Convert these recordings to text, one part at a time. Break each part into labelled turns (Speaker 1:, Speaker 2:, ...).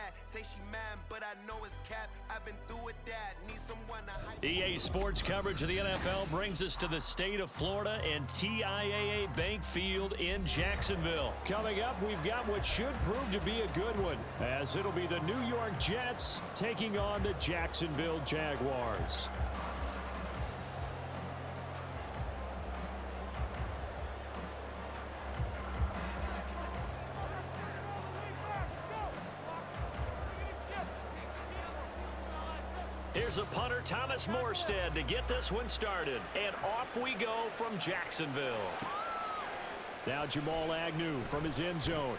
Speaker 1: that. Say she mad, but I know it's cap. I've been through with that. Need someone to hype.
Speaker 2: EA Sports coverage of the NFL brings us to the state of Florida and TIAA Bank Field in Jacksonville.
Speaker 3: Coming up, we've got what should prove to be a good one, as it'll be the New York Jets taking on the Jacksonville Jaguars. Here's a punter, Thomas Morstead, to get this one started. And off we go from Jacksonville. Now Jamal Agnew from his end zone.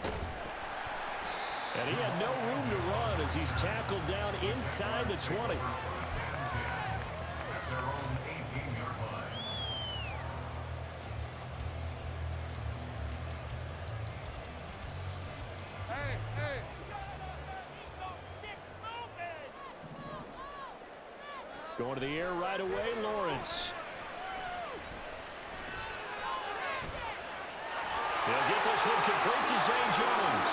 Speaker 3: And he had no room to run as he's tackled down inside the 20. Going to the air right away, Lawrence. He'll get this one complete to Zay Jones.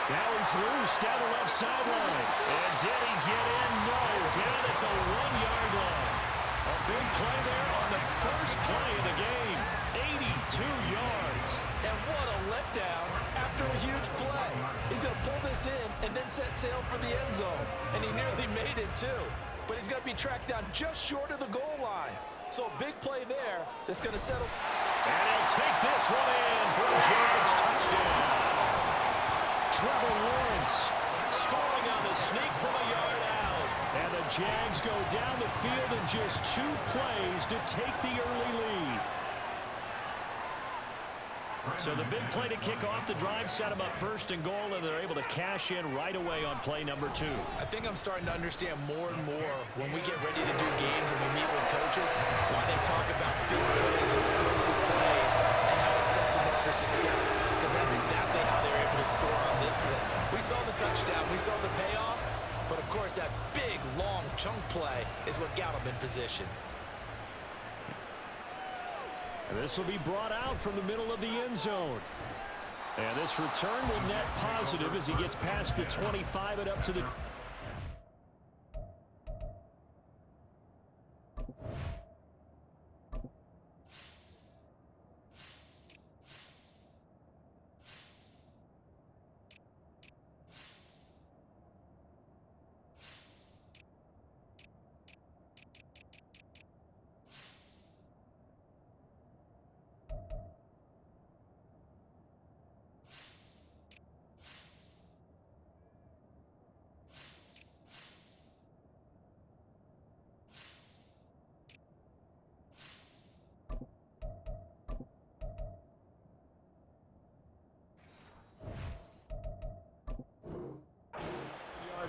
Speaker 3: Now he's loose down the left sideline. And did he get in? No, down at the 1-yard line. A big play there on the first play of the game. 82 yards.
Speaker 4: And what a letdown after a huge play. He's going to pull this in and then set sail for the end zone. And he nearly made it too. But he's going to be tracked down just short of the goal line. So a big play there that's going to settle.
Speaker 2: And he'll take this one in for a Giants touchdown.
Speaker 3: Trevor Lawrence
Speaker 2: Scoring on the sneak from a yard out.
Speaker 3: And the Jags go down the field in just 2 plays to take the early lead. So the big play to kick off the drive set them up first and goal, and they're able to cash in right away on play number 2.
Speaker 4: I think I'm starting to understand more and more when we get ready to do games and we meet with coaches why they talk about big plays, explosive plays, and how it sets them up for success. Because that's exactly how they're able to score on this one. We saw the touchdown, we saw the payoff, but of course that big, long chunk play is what got them in position.
Speaker 3: And this will be brought out from the middle of the end zone. And this return will net positive as he gets past the 25 and up to the...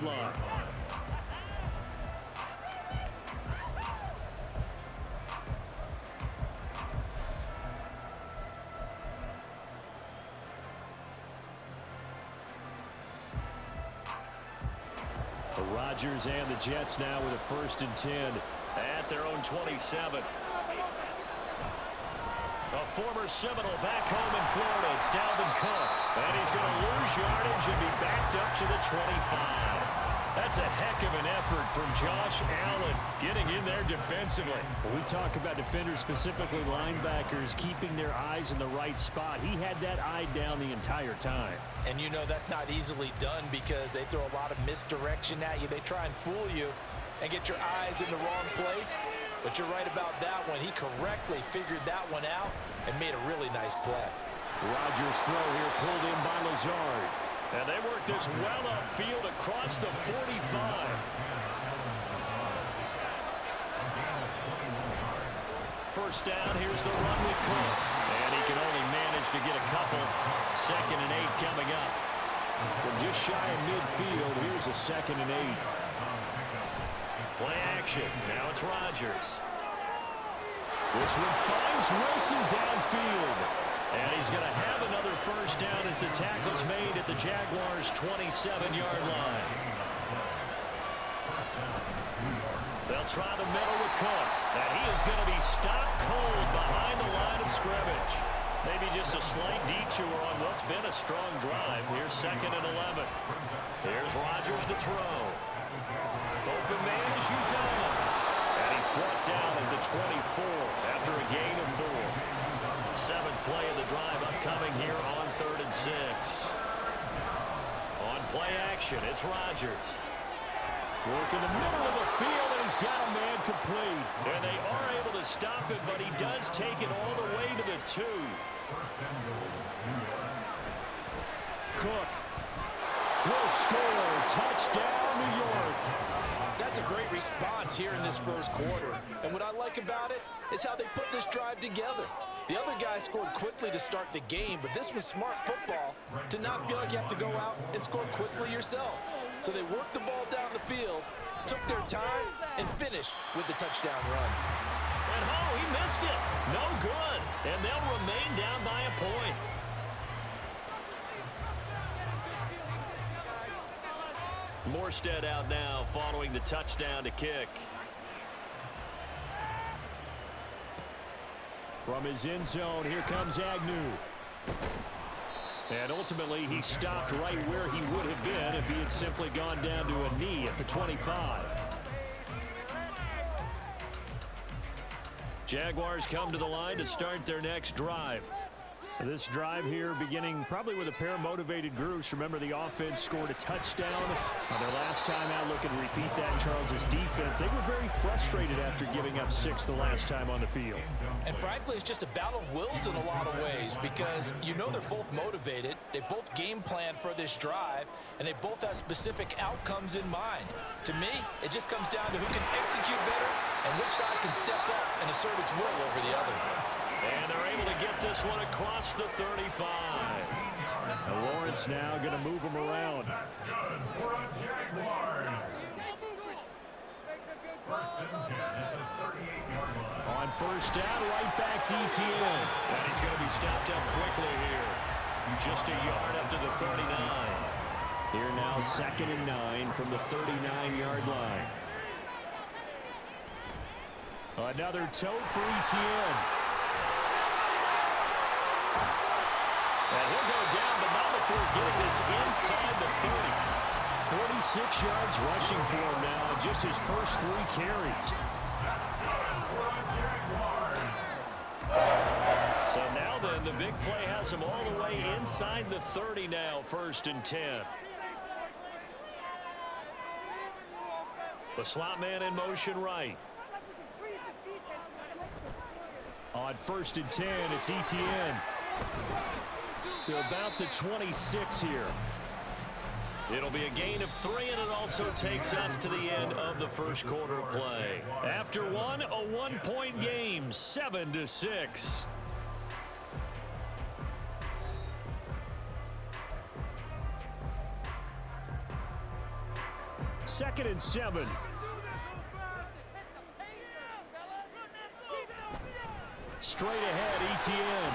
Speaker 3: line. The Rodgers and the Jets now with a 1st and 10
Speaker 2: at their own 27. A former Seminole back home in Florida. It's Dalvin Cook. And he's going to lose yardage and be backed up to the 25. That's a heck of an effort from Josh Allen getting in there defensively.
Speaker 3: When we talk about defenders, specifically linebackers, keeping their eyes in the right spot. He had that eye down the entire time.
Speaker 4: And you know that's not easily done because they throw a lot of misdirection at you. They try and fool you and get your eyes in the wrong place. But you're right about that one. He correctly figured that one out and made a really nice play.
Speaker 3: Rodgers' throw here pulled in by Lazard.
Speaker 2: And they work this well upfield across the 45. First down, here's the run with Cook. And he can only manage to get a couple. 2nd and 8 coming up.
Speaker 3: From just shy of midfield, here's a 2nd and 8.
Speaker 2: Play action. Now it's Rodgers.
Speaker 3: This one finds Wilson downfield.
Speaker 2: And he's going to have another first down as the tackle's made at the Jaguars' 27-yard line. They'll try the middle with Cook. And he is going to be stopped cold behind the line of scrimmage. Maybe just a slight detour on what's been a strong drive. Here's 2nd and 11. Here's Rodgers to throw. Open man is Uzomah. And he's brought down at the 24 after a gain of 4. 7th play of the drive upcoming here on 3rd and 6. On play action, it's Rodgers.
Speaker 3: Work in the middle of the field, and he's got a man complete.
Speaker 2: And they are able to stop it, but he does take it all the way to the 2.
Speaker 3: Cook will score. Touchdown, New York.
Speaker 4: That's a great response here in this first quarter. And what I like about it is how they put this drive together. The other guy scored quickly to start the game, but this was smart football to not feel like you have to go out and score quickly yourself. So they worked the ball down the field, took their time, and finished with the touchdown run.
Speaker 2: And he missed it. No good. And they'll remain down by a point. Morstead out now following the touchdown to kick.
Speaker 3: From his end zone, here comes Agnew. And ultimately, he stopped right where he would have been if he had simply gone down to a knee at the 25.
Speaker 2: Jaguars come to the line to start their next drive.
Speaker 3: This drive here beginning probably with a pair of motivated groups. Remember, the offense scored a touchdown on their last time out. Looking to repeat that in Charles' defense. They were very frustrated after giving up 6 the last time on the field.
Speaker 4: And frankly, it's just a battle of wills in a lot of ways because you know they're both motivated. They both game plan for this drive, and they both have specific outcomes in mind. To me, it just comes down to who can execute better and which side can step up and assert its will over the other.
Speaker 2: And they're able to get this one across the 35.
Speaker 3: And Lawrence now going to move him around.
Speaker 5: That's good for a Jaguars.
Speaker 3: On first down, right back to ETN.
Speaker 2: And he's going to be stopped up quickly here. Just a yard up to the 39.
Speaker 3: Here now 2nd and 9 from the 39-yard line. Another tote for ETN.
Speaker 2: And he'll go down, but not before getting this inside the 30.
Speaker 3: 46 yards rushing for him now in just his first 3 carries.
Speaker 2: So now then, the big play has him all the way inside the 30 now, 1st and 10. The slot man in motion right.
Speaker 3: On 1st and 10, it's ETN. To about the 26 here.
Speaker 2: It'll be a gain of 3, and it also takes us to the end of the first quarter of play. After one, a 1-point game, 7-6.
Speaker 3: Second and 7. Straight ahead, ETN.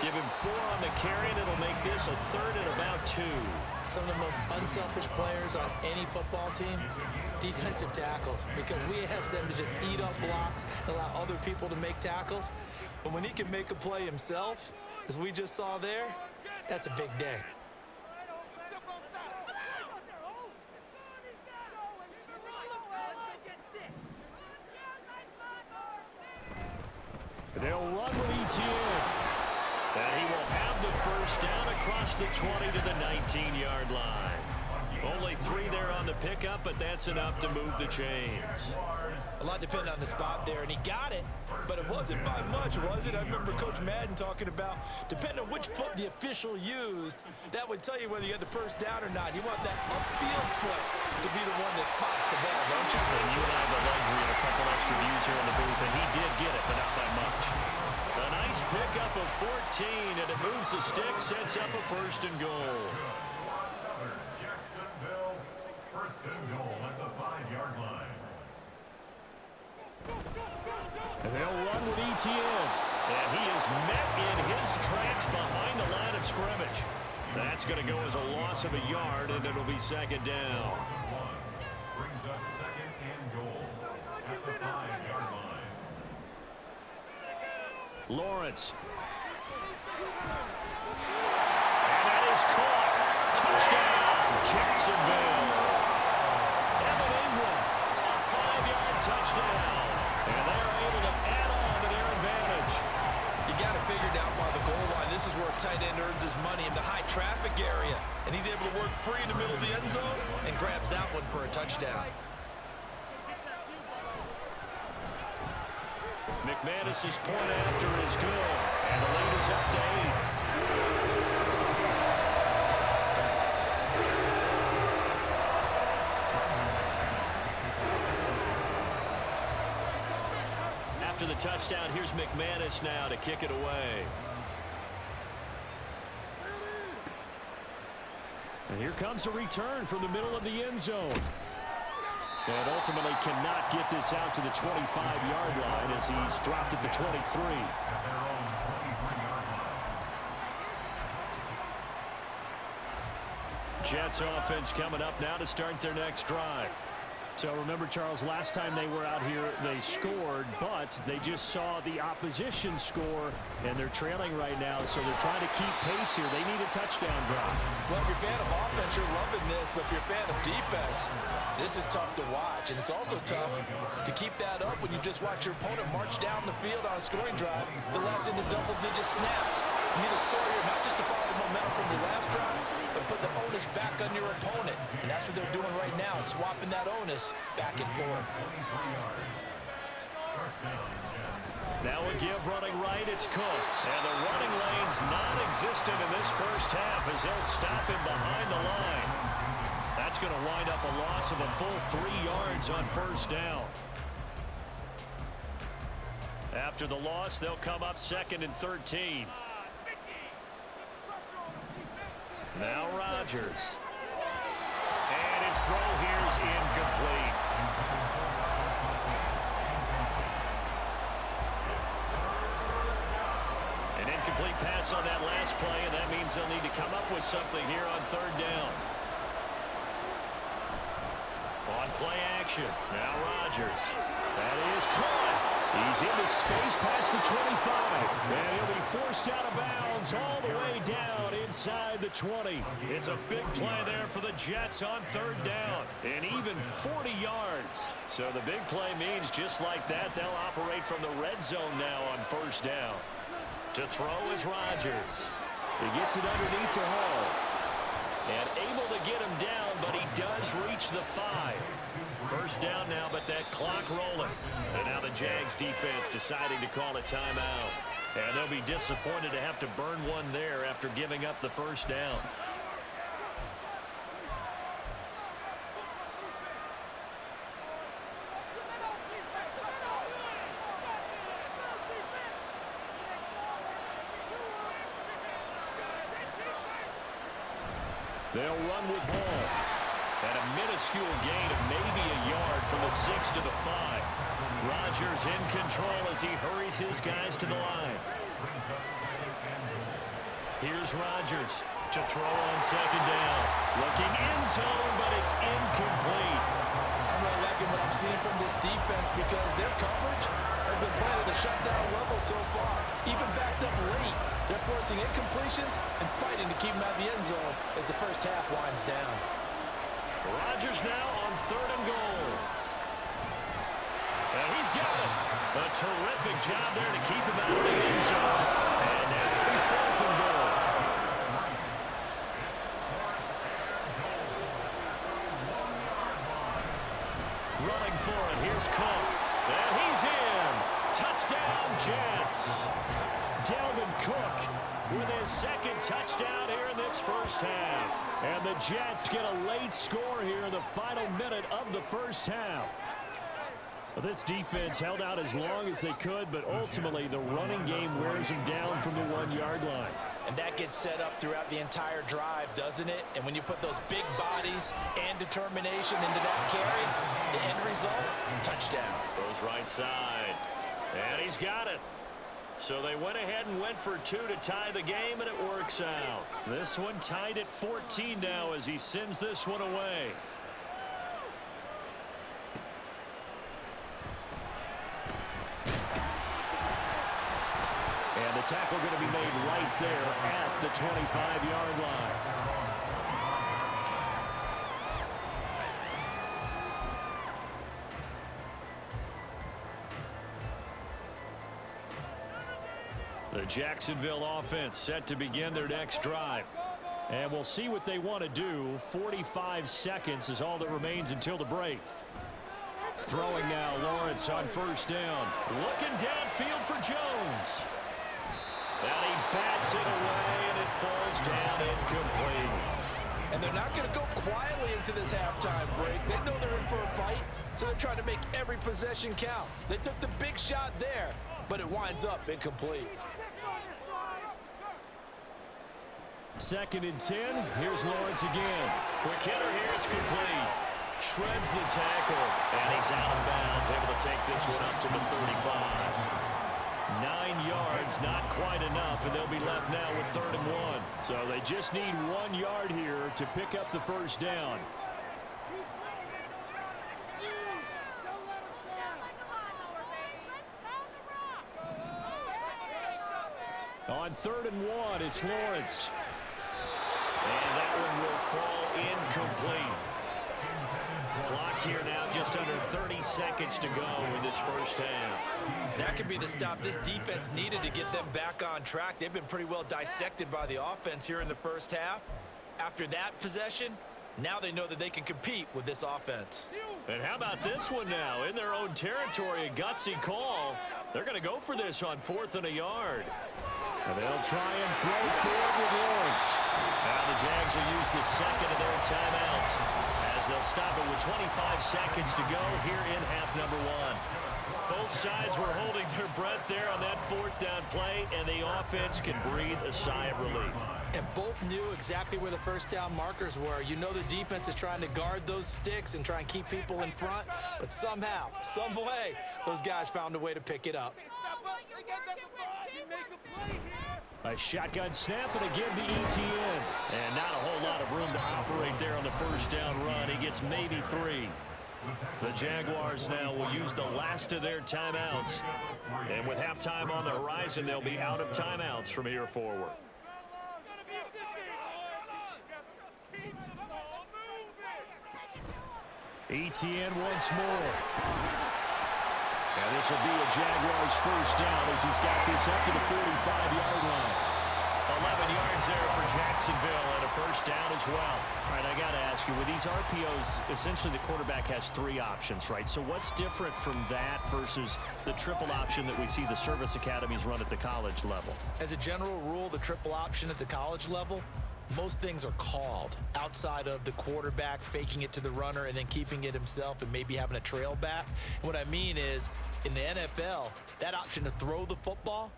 Speaker 2: Give him 4 on the carry, and it'll make this a 3rd and about 2.
Speaker 4: Some of the most unselfish players on any football team, defensive tackles, because we ask them to just eat up blocks and allow other people to make tackles. But when he can make a play himself, as we just saw there, that's a big day.
Speaker 3: They'll run with ETN.
Speaker 2: And he will have the first down across the 20 to the 19-yard line. Only 3 there on the pickup, but that's enough to move the chains.
Speaker 4: A lot depended on the spot there, and he got it, but it wasn't by much, was it? I remember Coach Madden talking about, depending on which foot the official used, that would tell you whether you had the first down or not. You want that upfield foot to be the one that spots the ball, don't you?
Speaker 2: And you and I have the luxury of a couple extra views here in the booth, and he did get it, but not by much. A nice pickup of 14, and it moves the stick, sets up a 1st and goal.
Speaker 5: Jacksonville, 1st and goal at the 5-yard line.
Speaker 3: And they'll run with ETN.
Speaker 2: And he is met in his tracks behind the line of scrimmage. That's going to go as a loss of a yard, and it'll be 2nd down.
Speaker 5: Brings us 2nd and goal at the 5-yard line.
Speaker 3: Lawrence
Speaker 2: And that is caught. Touchdown, Jacksonville. Evan Ingram, a 5-yard touchdown. And they are able to add on to their advantage.
Speaker 4: You got it figured out by the goal line. This is where a tight end earns his money, in the high traffic area. And he's able to work free in the middle of the end zone and grabs that one for a touchdown.
Speaker 2: McManus's point after is good. And the lead is up to 8. After the touchdown, here's McManus now to kick it away. And here comes a return from the middle of the end zone. And ultimately cannot get this out to the 25-yard line as he's dropped at the 23.
Speaker 5: At their own 23-yard line.
Speaker 2: Jets offense coming up now to start their next drive.
Speaker 3: So remember, Charles, last time they were out here, they scored, but they just saw the opposition score, and they're trailing right now, so they're trying to keep pace here. They need a touchdown drive.
Speaker 4: Well, if you're a fan of offense, you're loving this, but if you're a fan of defense, this is tough to watch, and it's also tough to keep that up when you just watch your opponent march down the field on a scoring drive that lasts into double-digit snaps. You need to score here, not just to follow the momentum from the last drive, but put the onus back on your opponent. And that's what they're doing right now, swapping that onus back and forth.
Speaker 2: Now a give running right, it's Cook. And the running lane's non-existent in this first half as they'll stop him behind the line. That's going to wind up a loss of a full 3 yards on first down. After the loss, they'll come up 2nd and 13. Now Rodgers. And his throw here is incomplete. An incomplete pass on that last play, and that means they'll need to come up with something here on 3rd down. On play action. Now Rodgers. That is caught. He's into space past the 25. And he'll be forced out of bounds all the way down inside the 20. It's a big play there for the Jets on 3rd down. And even 40 yards. So the big play means just like that, they'll operate from the red zone now on 1st down. To throw is Rodgers. He gets it underneath to Hall. And able to get him down, but he does reach the 5. 1st down now, but that clock rolling. And now the Jags defense deciding to call a timeout. And they'll be disappointed to have to burn one there after giving up the 1st down. They'll run with Hall. And a minuscule gain of maybe a yard from the 6 to the 5. Rodgers in control as he hurries his guys to the line. Here's Rodgers to throw on 2nd down. Looking end zone, but it's incomplete.
Speaker 4: I'm really liking what I'm seeing from this defense because their coverage has been playing at a shutdown level so far. Even backed up late, they're forcing incompletions and fighting to keep them out of the end zone as the first half winds down.
Speaker 2: Rodgers now on 3rd and goal. And he's got it. A terrific job there to keep him out of the end zone. And now it'll be 4th and goal. Running for it, here's Cook. And he's in. Touchdown, Jets. Dalvin Cook with his 2nd touchdown here in this first half. And the Jets get a late score here in the final minute of the first half. Well, this defense held out as long as they could, but ultimately the running game wears them down from the 1-yard line.
Speaker 4: And that gets set up throughout the entire drive, doesn't it? And when you put those big bodies and determination into that carry, the end result, touchdown.
Speaker 2: Goes right side. And he's got it. So they went ahead and went for 2 to tie the game, and it works out. This one tied at 14 now as he sends this one away. And the
Speaker 3: tackle going to be made right there at the 25-yard line. The Jacksonville offense set to begin their next drive. And we'll see what they want to do. 45 seconds is all that remains until the break. Throwing now, Lawrence on first down. Looking downfield for Jones. And he bats it away, and it falls down incomplete.
Speaker 4: And they're not going to go quietly into this halftime break. They know they're in for a fight, so they're trying to make every possession count. They took the big shot there, but it winds up incomplete.
Speaker 3: 2nd and 10. Here's Lawrence again.
Speaker 2: Quick hitter here. It's complete. Shreds the tackle, and he's out of bounds, able to take this one up to the 35. 9 yards, not quite enough, and they'll be left now with 3rd and 1.
Speaker 3: So they just need 1 yard here to pick up the first down. On 3rd and 1, it's Lawrence.
Speaker 2: And that one will fall incomplete. Clock here now, just under 30 seconds to go in this first half.
Speaker 4: That could be the stop this defense needed to get them back on track. They've been pretty well dissected by the offense here in the first half. After that possession, now they know that they can compete with this offense.
Speaker 2: And how about this one now? In their own territory, a gutsy call. They're going to go for this on 4th and a yard.
Speaker 3: And they'll try and throw forward with Lawrence.
Speaker 2: Now the Jags will use the second of their timeouts as they'll stop it with 25 seconds to go here in half number 1. Both sides were holding their breath there on that 4th down play, and the offense can breathe a sigh of relief.
Speaker 4: And both knew exactly where the first down markers were. You know the defense is trying to guard those sticks and try and keep people in front, but somehow, some way, those guys found a way to pick it up.
Speaker 3: A shotgun snap, and again to ETN.
Speaker 2: And not a whole lot of room to operate there on the first down run. He gets maybe 3. The Jaguars now will use the last of their timeouts. And with halftime on the horizon, they'll be out of timeouts from here forward.
Speaker 3: ETN once more. And this will be a Jaguars first down as he's got this up to the 45-yard line.
Speaker 2: 11 yards there for Jacksonville and a first down as well.
Speaker 3: All right, I got to ask you, with these RPOs, essentially the quarterback has 3 options, right? So what's different from that versus the triple option that we see the service academies run at the college level?
Speaker 4: As a general rule, the triple option at the college level, most things are called outside of the quarterback faking it to the runner and then keeping it himself and maybe having a trail back. And what I mean is, in the NFL, that option to throw the football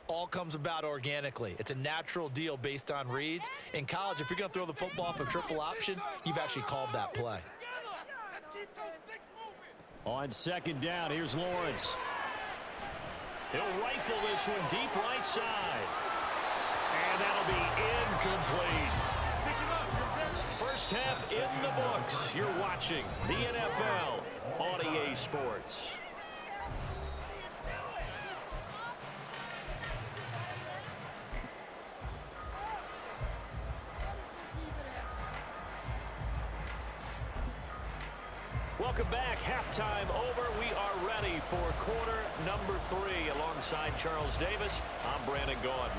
Speaker 4: all comes about organically. It's a natural deal based on reads. In college, if you're going to throw the football for triple option, you've actually called that play.
Speaker 3: On 2nd down, here's Lawrence.
Speaker 2: He'll rifle this one deep right side. And that'll be incomplete. First half in the books. You're watching the NFL on EA Sports. Welcome back. Halftime over. We are ready for quarter number 3. Alongside Charles Davis, I'm Brandon Gaudin.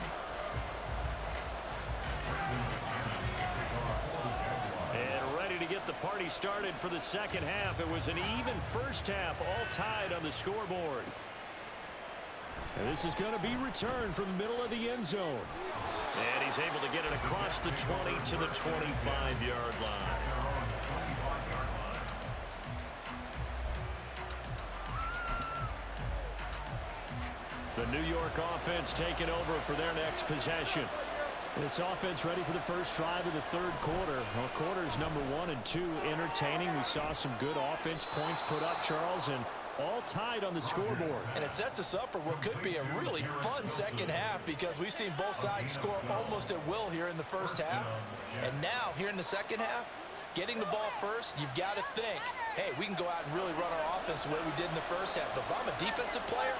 Speaker 2: And ready to get the party started for the second half. It was an even first half, all tied on the scoreboard.
Speaker 3: And this is going to be returned from the middle of the end zone.
Speaker 2: And he's able to get it across the 20 to the 25-yard line.
Speaker 3: The New York offense taking over for their next possession. This offense ready for the first drive of the 3rd quarter. Well, quarters number 1 and 2 entertaining. We saw some good offense points put up, Charles, and all tied on the scoreboard.
Speaker 4: And it sets us up for what could be a really fun second half because we've seen both sides score almost at will here in the first half. And now, here in the second half, getting the ball first, you've got to think, hey, we can go out and really run our offense the way we did in the first half. But if I'm a defensive player,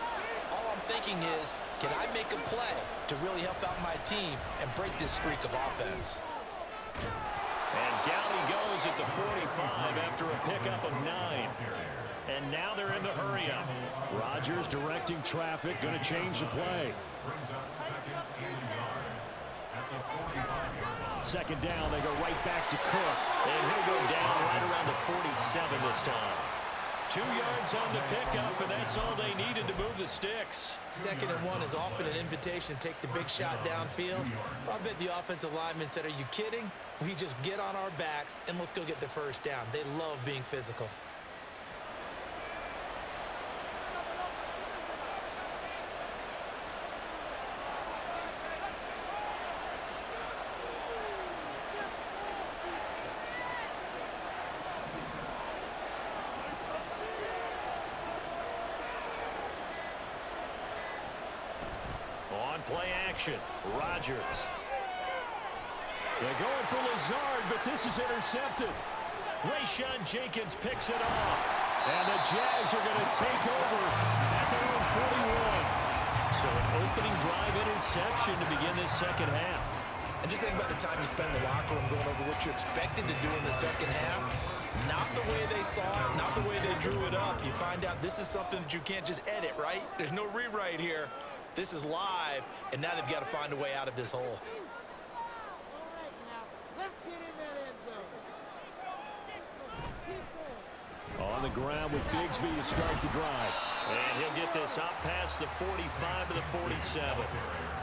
Speaker 4: all I'm thinking is, Can I make a play to really help out my team and break this streak of offense?
Speaker 2: And down he goes at the 45 after a pickup of 9. And now they're in the hurry-up.
Speaker 3: Rodgers directing traffic, going to change the play. Second down, they go right back to Cook.
Speaker 2: And he'll go down right around the 47 this time. 2 yards on the pickup, and that's all they needed to move the sticks.
Speaker 4: 2nd and 1 is often an invitation to take the big shot downfield. I bet the offensive linemen said, are you kidding? We just get on our backs and let's go get the first down. They love being physical.
Speaker 2: On play action, Rodgers.
Speaker 3: They're going for Lazard, but this is intercepted.
Speaker 2: Rayshon Jenkins picks it off.
Speaker 3: And the Jags are going to take over at their own 41.
Speaker 2: So an opening drive interception to begin this second half.
Speaker 4: And just think about the time you spend in the locker room going over what you expected to do in the second half. Not the way they saw it, not the way they drew it up. You find out this is something that you can't just edit, right? There's no rewrite here. This is live, and now they've got to find a way out of this hole.
Speaker 3: On the ground with Bigsby to start the drive.
Speaker 2: And he'll get this up past the 45 to the 47.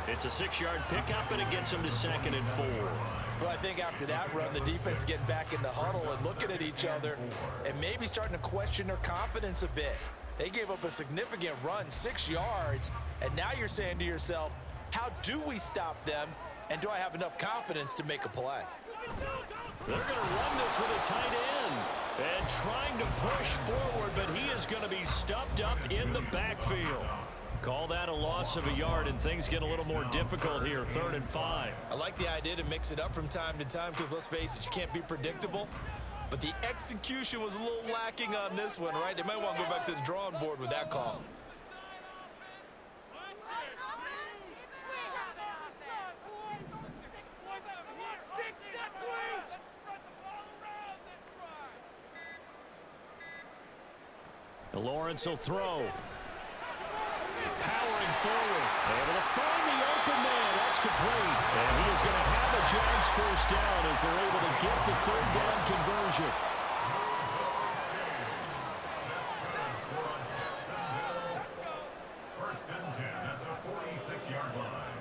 Speaker 2: It's a 6-yard pickup, and it gets him to 2nd and 4.
Speaker 4: Well, I think after that run, the defense getting back in the huddle and looking at each other and maybe starting to question their confidence a bit. They gave up a significant run, 6 yards, and now you're saying to yourself, how do we stop them, and do I have enough confidence to make a play?
Speaker 2: They're going to run this with a tight end and trying to push forward, but he is going to be stuffed up in the backfield. Call that a loss of a yard, and things get a little more difficult here, 3rd and 5.
Speaker 4: I like the idea to mix it up from time to time because, let's face it, you can't be predictable. But the execution was a little lacking on this one, right? They might want to go back to the drawing board with that call.
Speaker 3: Lawrence will throw.
Speaker 2: Powering forward.
Speaker 3: Able to find the open man. That's complete.
Speaker 2: And he is going to have a Jags first down as they're able to get the 3rd down conversion.
Speaker 5: First and 10 at the 46-yard line.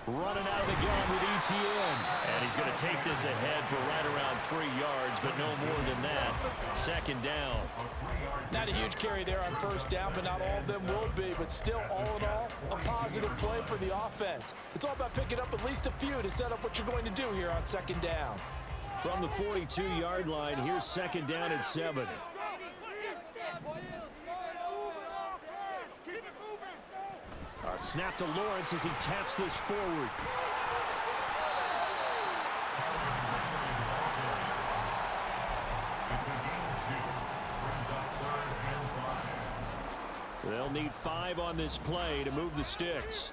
Speaker 2: Running out of the gun with ETN. And he's going to take this ahead for right around 3 yards, but no more than that. 2nd down.
Speaker 4: Not a huge carry there on first down, but not all of them will be. But still, all in all, a positive play for the offense. It's all about picking up at least a few to set up what you're going to do here on 2nd down.
Speaker 3: From the 42-yard line, here's 2nd down and 7. A snap to Lawrence as he taps this forward. They'll need 5 on this play to move the sticks.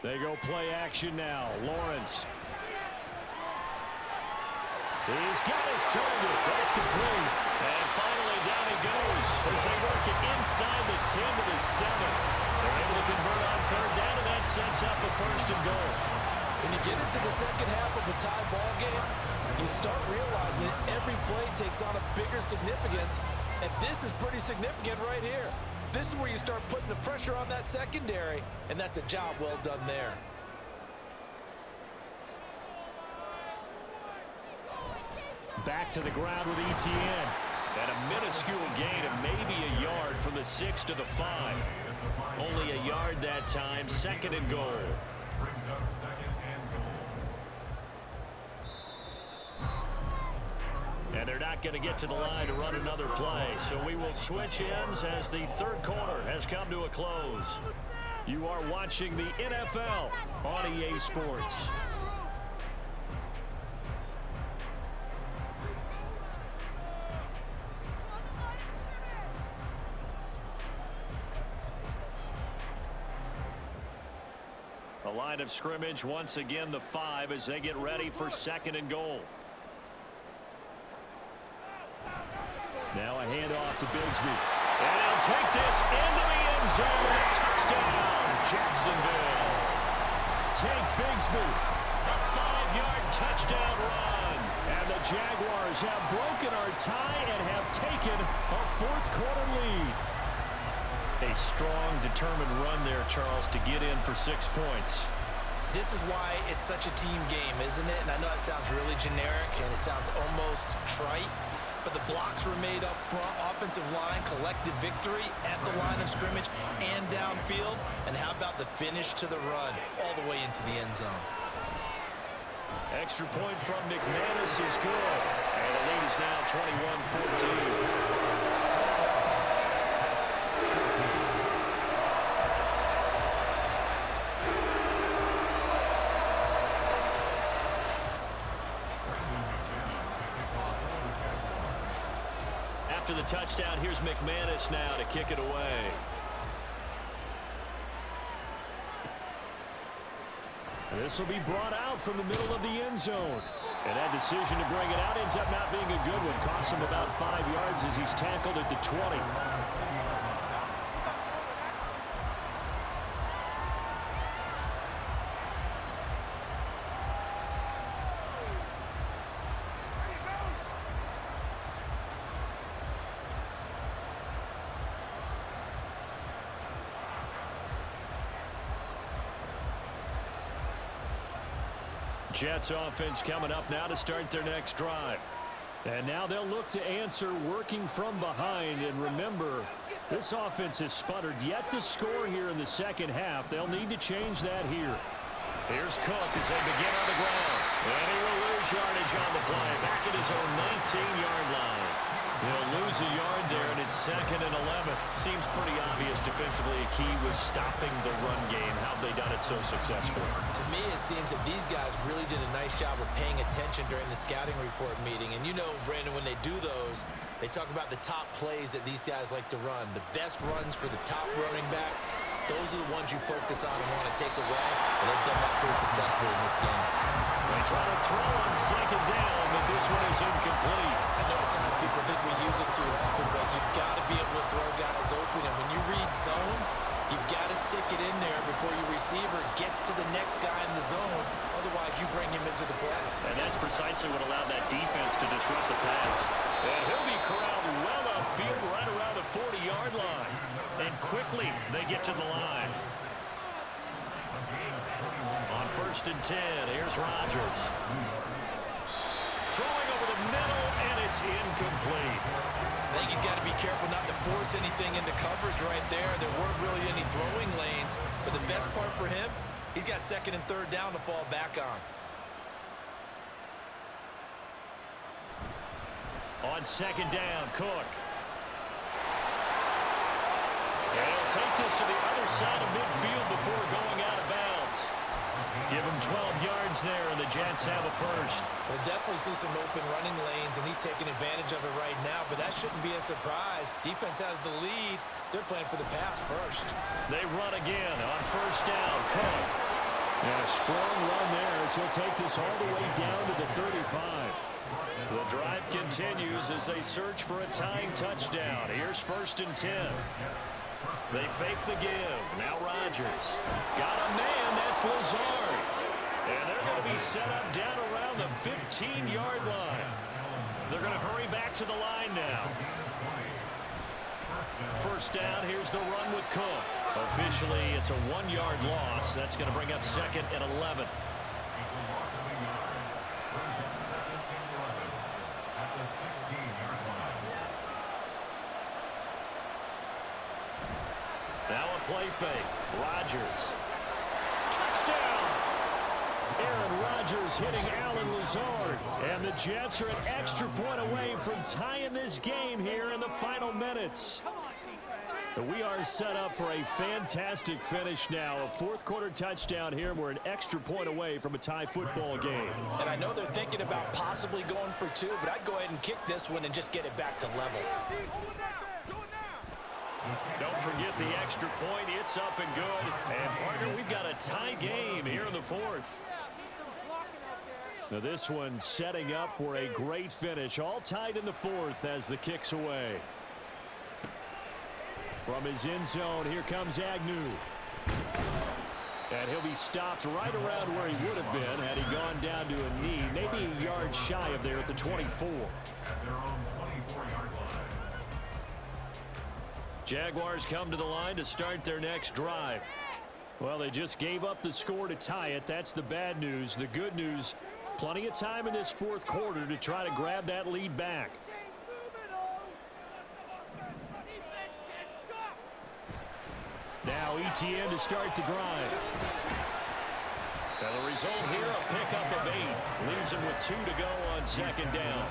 Speaker 3: They go play action now. Lawrence. He's got his target. That's complete.
Speaker 2: And finally down he goes as they work it inside the 10 to the 7. They're able to convert on 3rd down, and that sets up a 1st and goal.
Speaker 4: When you get into the second half of a tie ball game, you start realizing every play takes on a bigger significance, and this is pretty significant right here. This is where you start putting the pressure on that secondary, and that's a job well done there.
Speaker 2: Back to the ground with ETN. And a minuscule gain of maybe a yard from the 6 to the 5. Only a yard that time, 2nd and goal. And they're not going to get to the line to run another play. So we will switch ends as the 3rd quarter has come to a close. You are watching the NFL on EA Sports. The line of scrimmage once again the 5 as they get ready for 2nd and goal. Now a handoff to Bigsby. And he'll take this into the end zone. Touchdown, Jacksonville. Take Bigsby. A 5-yard touchdown run. And the Jaguars have broken our tie and have taken a 4th quarter lead. A strong, determined run there, Charles, to get in for 6 points.
Speaker 4: This is why it's such a team game, isn't it? And I know it sounds really generic and it sounds almost trite, but the blocks were made up front. Offensive line collected victory at the line of scrimmage and downfield. And how about the finish to the run all the way into the end zone?
Speaker 2: Extra point from McManus is good. And the lead is now 21-14. After the touchdown, here's McManus now to kick it away. This will be brought out from the middle of the end zone. And that decision to bring it out ends up not being a good one. Costs him about 5 yards as he's tackled at the 20. Jets offense coming up now to start their next drive. And now they'll look to answer working from behind. And remember, this offense has sputtered yet to score here in the second half. They'll need to change that here. Here's Cook as they begin on the ground. And he will lose yardage on the play. Back at his own 19-yard line. He'll lose a yard there, and it's 2nd and 11. Seems pretty obvious defensively a key was stopping the run game. How have they done it so successfully?
Speaker 4: To me, it seems that these guys really did a nice job of paying attention during the scouting report meeting. And you know, Brandon, when they do those, they talk about the top plays that these guys like to run. The best runs for the top running back, those are the ones you focus on and want to take away. And they've done that pretty successfully in this game.
Speaker 2: They try to throw on 2nd down, but this one is incomplete.
Speaker 4: I know at times people think we use it too often, but you've got to be able to throw guys open. And when you read zone, you've got to stick it in there before your receiver gets to the next guy in the zone. Otherwise, you bring him into the play.
Speaker 2: And that's precisely what allowed that defense to disrupt the pass. And he'll be corralled well upfield right around the 40-yard line. And quickly, they get to the line. On 1st and 10, here's Rodgers. Throwing over the middle, and it's incomplete.
Speaker 4: I think he's got to be careful not to force anything into coverage right there. There weren't really any throwing lanes, but the best part for him, he's got 2nd and 3rd down to fall back on.
Speaker 2: On 2nd down, Cook. And he'll take this to the other side of midfield before going out of bounds. Give him 12 yards there, and the Jets have a first.
Speaker 4: We'll definitely see some open running lanes, and he's taking advantage of it right now, but that shouldn't be a surprise. Defense has the lead. They're playing for the pass first.
Speaker 2: They run again on 1st down, Cook. And a strong run there as he'll take this all the way down to the 35. The drive continues as they search for a tying touchdown. Here's 1st and 10. They fake the give. Now Rodgers. Got a man. That's Lazard. And they're going to be set up down around the 15-yard line. They're going to hurry back to the line now. 1st down. Here's the run with Cook. Officially, it's a 1-yard loss. That's going to bring up 2nd and 11. Now a play fake. Rodgers. Touchdown! Aaron Rodgers hitting Allen Lazard. And the Jets are an extra point away from tying this game here in the final minutes.
Speaker 3: We are set up for a fantastic finish now. A fourth-quarter touchdown here. We're an extra point away from a tie football game.
Speaker 4: And I know they're thinking about possibly going for two, but I'd go ahead and kick this one and just get it back to level.
Speaker 2: Don't forget the extra point. It's up and good. And, partner, we've got a tie game here in the fourth.
Speaker 3: Now this one setting up for a great finish. All tied in the fourth as the kick's away. From his end zone, here comes Agnew. And he'll be stopped right around where he would have been had he gone down to a knee, maybe a yard shy of there at the 24.
Speaker 5: At their own 24-yard line.
Speaker 3: Jaguars come to the line to start their next drive. Well, they just gave up the score to tie it. That's the bad news. The good news, plenty of time in this fourth quarter to try to grab that lead back. Now ETN to start the drive. Now the result here, a pickup of 8. Leaves him with 2 to go on second down.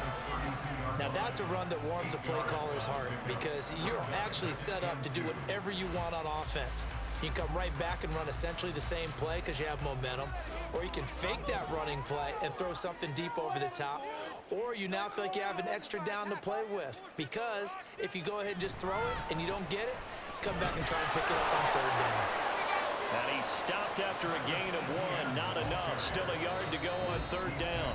Speaker 4: Now that's a run that warms a play caller's heart because you're actually set up to do whatever you want on offense. You can come right back and run essentially the same play because you have momentum. Or you can fake that running play and throw something deep over the top. Or you now feel like you have an extra down to play with. Because if you go ahead and just throw it and you don't get it, come back and try and pick it up on third down.
Speaker 2: And he stopped after a gain of 1. Not enough. Still a yard to go on third down.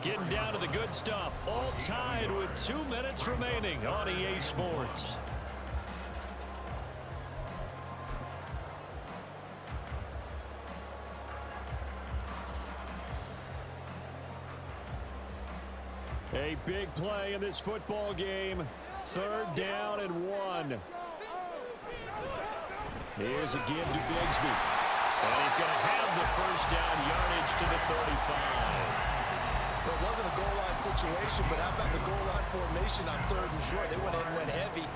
Speaker 2: Getting down to the good stuff. All tied with 2 minutes remaining on EA Sports.
Speaker 3: A big play in this football game. Third down and 1. Here's a give to Bigsby.
Speaker 2: And he's going to have the first down, yardage to the 35.
Speaker 4: It wasn't a goal line situation, but how about the goal line formation on third and short? They went in and went heavy.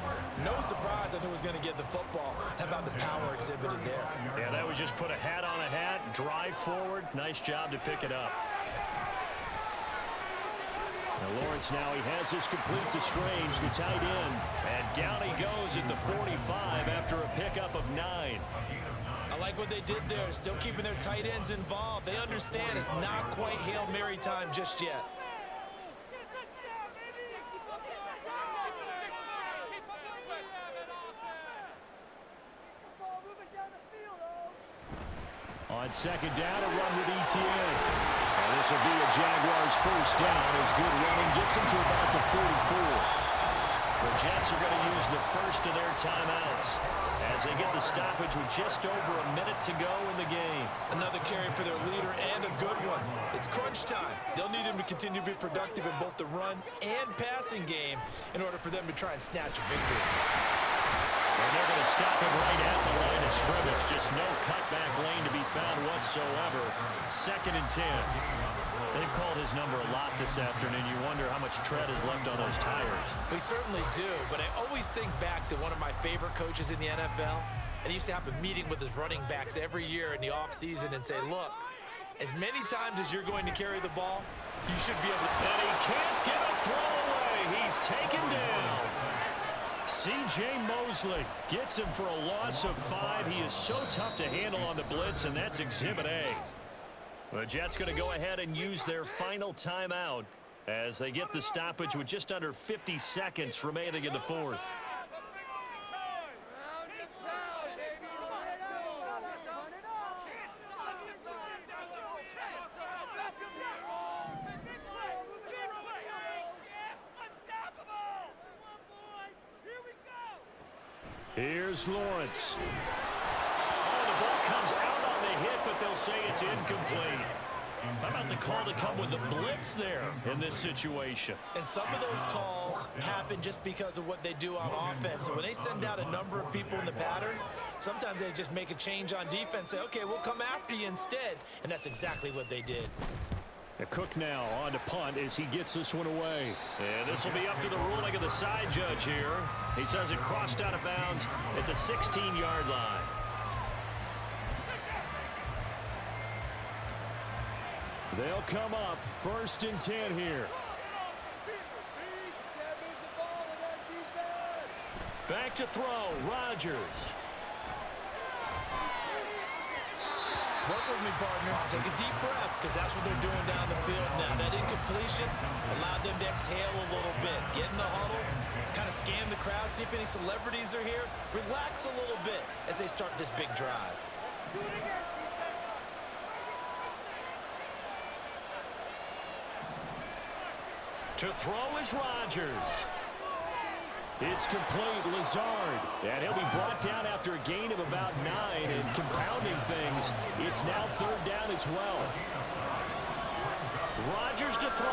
Speaker 4: No surprise I knew it was going to get the football. How about the power exhibited there?
Speaker 2: Yeah, that was just put a hat on a hat, drive forward. Nice job to pick it up.
Speaker 3: Now Lawrence now, he has this complete to Strange, the tight end.
Speaker 2: And down he goes at the 45 after a pickup of 9.
Speaker 4: I like what they did there, still keeping their tight ends involved. They understand it's not quite Hail Mary time just yet.
Speaker 3: On second down, a run with ETN. And this will be a Jaguars first down as good running gets them to about the 44.
Speaker 2: The Jets are going to use the first of their timeouts as they get the stoppage with just over a minute to go in the game.
Speaker 4: Another carry for their leader and a good one. It's crunch time. They'll need him to continue to be productive in both the run and passing game in order for them to try and snatch a victory.
Speaker 2: And they're going to stop him right at the line of scrimmage. Just no cutback lane to be found whatsoever. 2nd and 10. They've called his number a lot this afternoon. You wonder how much tread is left on those tires.
Speaker 4: We certainly do, but I always think back to one of my favorite coaches in the NFL. And he used to have a meeting with his running backs every year in the offseason and say, look, as many times as you're going to carry the ball, you should be able to...
Speaker 2: And he can't get a throw away. He's taken down.
Speaker 3: C.J. Mosley gets him for a loss of 5. He is so tough to handle on the blitz, and that's Exhibit A.
Speaker 2: The Jets going to go ahead and use their final timeout as they get the stoppage with just under 50 seconds remaining in the fourth.
Speaker 3: Here's Lawrence.
Speaker 2: Oh, the ball comes out on the hit, but they'll say it's incomplete. How about the call to come with the blitz there in this situation?
Speaker 4: And some of those calls happen just because of what they do on offense. So when they send out a number of people in the pattern, sometimes they just make a change on defense, say, okay, we'll come after you instead. And that's exactly what they did.
Speaker 3: Cook now on to punt as he gets this one away.
Speaker 2: And this will be up to the ruling of the side judge here. He says it crossed out of bounds at the 16-yard line.
Speaker 3: They'll come up 1st and 10 here.
Speaker 2: Back to throw, Rodgers.
Speaker 4: Work with me, partner. Take a deep breath, because that's what they're doing down the field now. That incompletion allowed them to exhale a little bit. Get in the huddle, kind of scan the crowd, see if any celebrities are here. Relax a little bit as they start this big drive.
Speaker 2: To throw is Rodgers. It's complete, Lazard. And he'll be brought down after a gain of about 9. And compounding things, it's now third down as well. Rodgers to throw.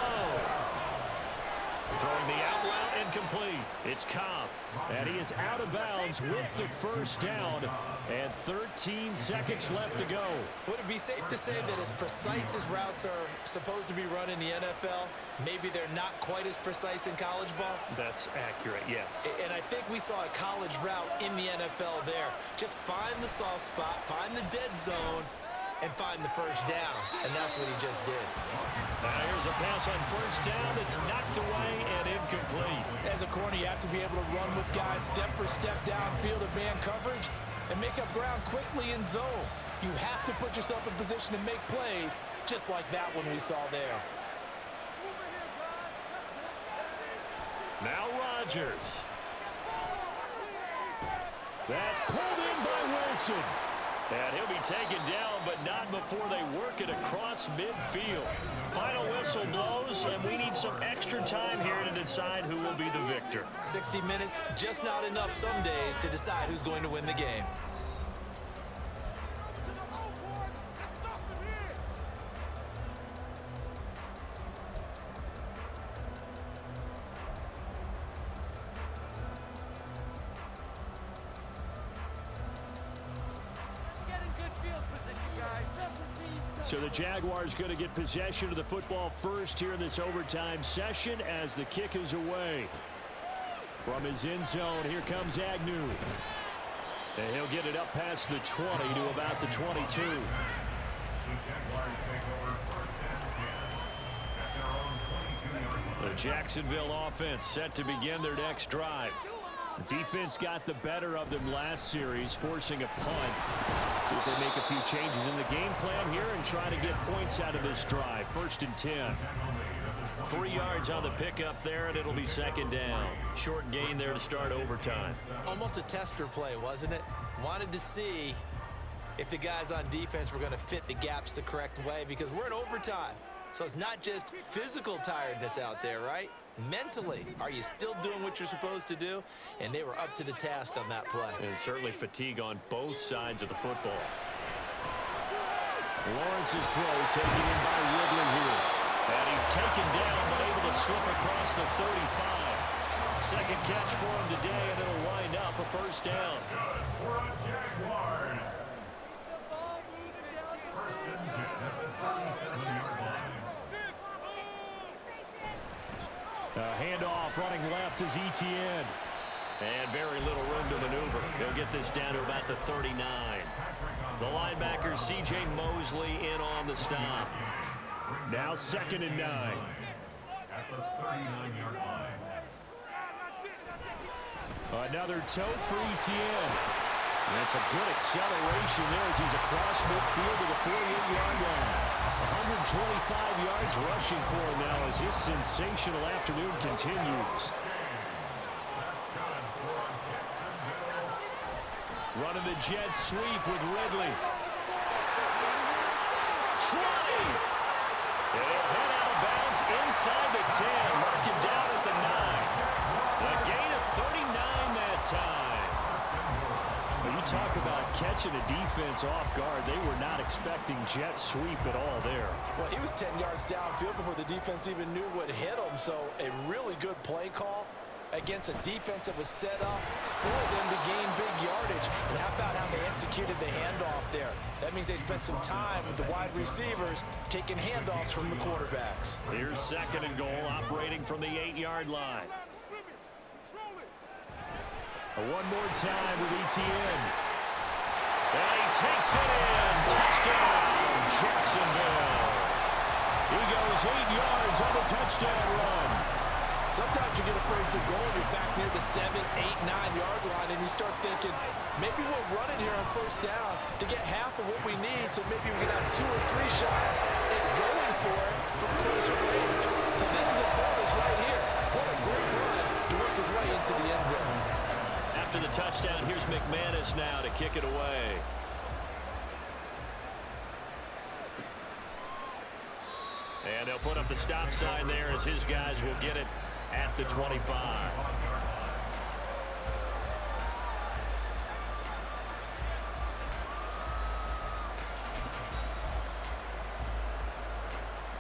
Speaker 2: Throwing the out route and complete. It's Cobb. And he is out of bounds with the first down. And 13 seconds left to go.
Speaker 4: Would it be safe to say that as precise as routes are supposed to be run in the NFL, maybe they're not quite as precise in college ball?
Speaker 2: That's accurate, yeah.
Speaker 4: And I think we saw a college route in the NFL there. Just find the soft spot, find the dead zone, and find the first down. And that's what he just did.
Speaker 2: Now here's a pass on first down. It's knocked away and incomplete.
Speaker 6: As a corner, you have to be able to run with guys step for step downfield of man coverage and make up ground quickly in zone. You have to put yourself in position to make plays, just like that one we saw there.
Speaker 2: Now Rodgers. That's pulled in by Wilson. And he'll be taken down, but not before they work it across midfield. Final whistle blows, and we need some extra time here to decide who will be the victor.
Speaker 4: 60 minutes, just not enough some days to decide who's going to win the game.
Speaker 2: So the Jaguars going to get possession of the football first here in this overtime session as the kick is away. From his end zone, here comes Agnew. And he'll get it up past the 20 to about the 22. The Jacksonville offense set to begin their next drive. Defense got the better of them last series, forcing a punt. See if they make a few changes in the game plan here and try to get points out of this drive. 1st and 10. 3 yards on the pickup there, and it'll be second down. Short gain there to start overtime.
Speaker 4: Almost a tester play, wasn't it? Wanted to see if the guys on defense were going to fit the gaps the correct way, because we're in overtime. So it's not just physical tiredness out there, right? Mentally, are you still doing what you're supposed to do? And they were up to the task on that play.
Speaker 2: And certainly fatigue on both sides of the football. Lawrence's throw taken in by Ridley here. And he's taken down, but able to slip across the 35. Second catch for him today, and it'll wind up a first down.
Speaker 5: Good for a Jaguars. First and 10 at the 37-yard line.
Speaker 2: Handoff running left is Etienne. And very little room to maneuver. He'll get this down to about the 39. The linebacker C.J. Mosley in on the stop. Now 2nd and 9.
Speaker 5: At the 39-yard line.
Speaker 2: Another tote for Etienne. That's a good acceleration there as he's across midfield to the 48-yard line. 125 yards rushing for him now as his sensational afternoon continues. Running the jet sweep with Ridley. 20! And he'll head out of bounds inside the 10. Mark him down at the 9. A gain of 39 that time. When you talk about catching a defense off guard, they were not expecting jet sweep at all there.
Speaker 6: Well, he was 10 yards downfield before the defense even knew what hit him, so a really good play call against a defense that was set up for them to gain big yardage. And how about how they executed the handoff there? That means they spent some time with the wide receivers taking handoffs from the quarterbacks.
Speaker 2: Here's 2nd and goal, operating from the 8-yard line. One more time with Etienne. And he takes it in. Touchdown, Jacksonville. He goes 8 yards on the touchdown run.
Speaker 6: Sometimes you get a first and goal, you're back near the 7, 8, 9-yard line, and you start thinking, maybe we'll run it here on first down to get half of what we need, so maybe we can have 2 or 3 shots and going for it from closer range. So this is a bonus right here. What a great run to work his way into the end zone.
Speaker 2: After the touchdown, here's McManus now to kick it away. And they'll put up the stop sign there as his guys will get it at the 25.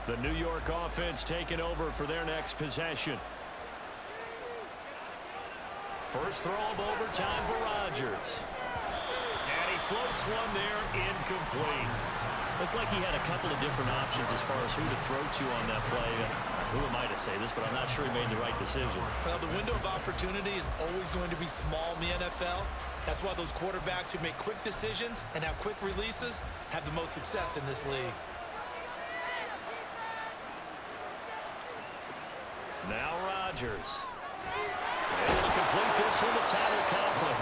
Speaker 2: The New York offense taking over for their next possession. First throw of overtime for Rodgers. And he floats one there, incomplete. Looked like he had a couple of different options as far as who to throw to on that play. Who am I to say this, but I'm not sure he made the right decision.
Speaker 4: Well, the window of opportunity is always going to be small in the NFL. That's why those quarterbacks who make quick decisions and have quick releases have the most success in this league.
Speaker 2: Now Rodgers. Able to complete this one to Tyler Conklin.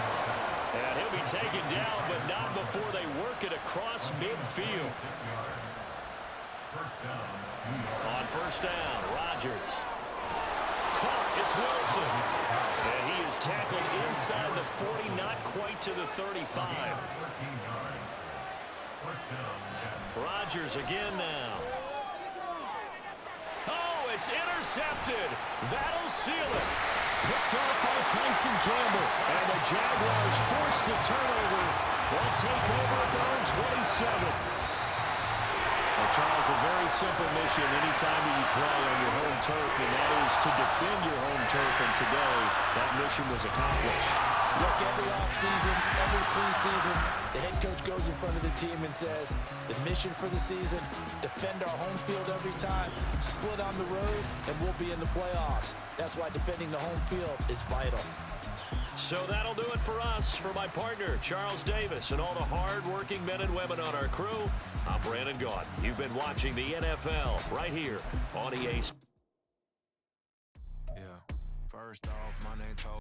Speaker 2: And he'll be taken down, but not before they work it across midfield. On first down, Rodgers. Caught, it's Wilson. And he is tackled inside the 40, not quite to the 35. Rodgers again now. Oh, it's intercepted. That'll seal it.
Speaker 3: Picked off by Tyson Campbell. And the Jaguars force the turnover. They'll take over at their own 27.
Speaker 2: Well, Charles, a very simple mission anytime you play on your home turf, and that is to defend your home turf. And today, that mission was accomplished.
Speaker 6: Look, every offseason, every preseason, the head coach goes in front of the team and says, the mission for the season, defend our home field every time, split on the road, and we'll be in the playoffs. That's why defending the home field is vital.
Speaker 2: So that'll do it for us. For my partner, Charles Davis, and all the hard-working men and women on our crew, I'm Brandon Gaudin. You've been watching the NFL right here on EA Sports.
Speaker 7: Yeah, first off, my name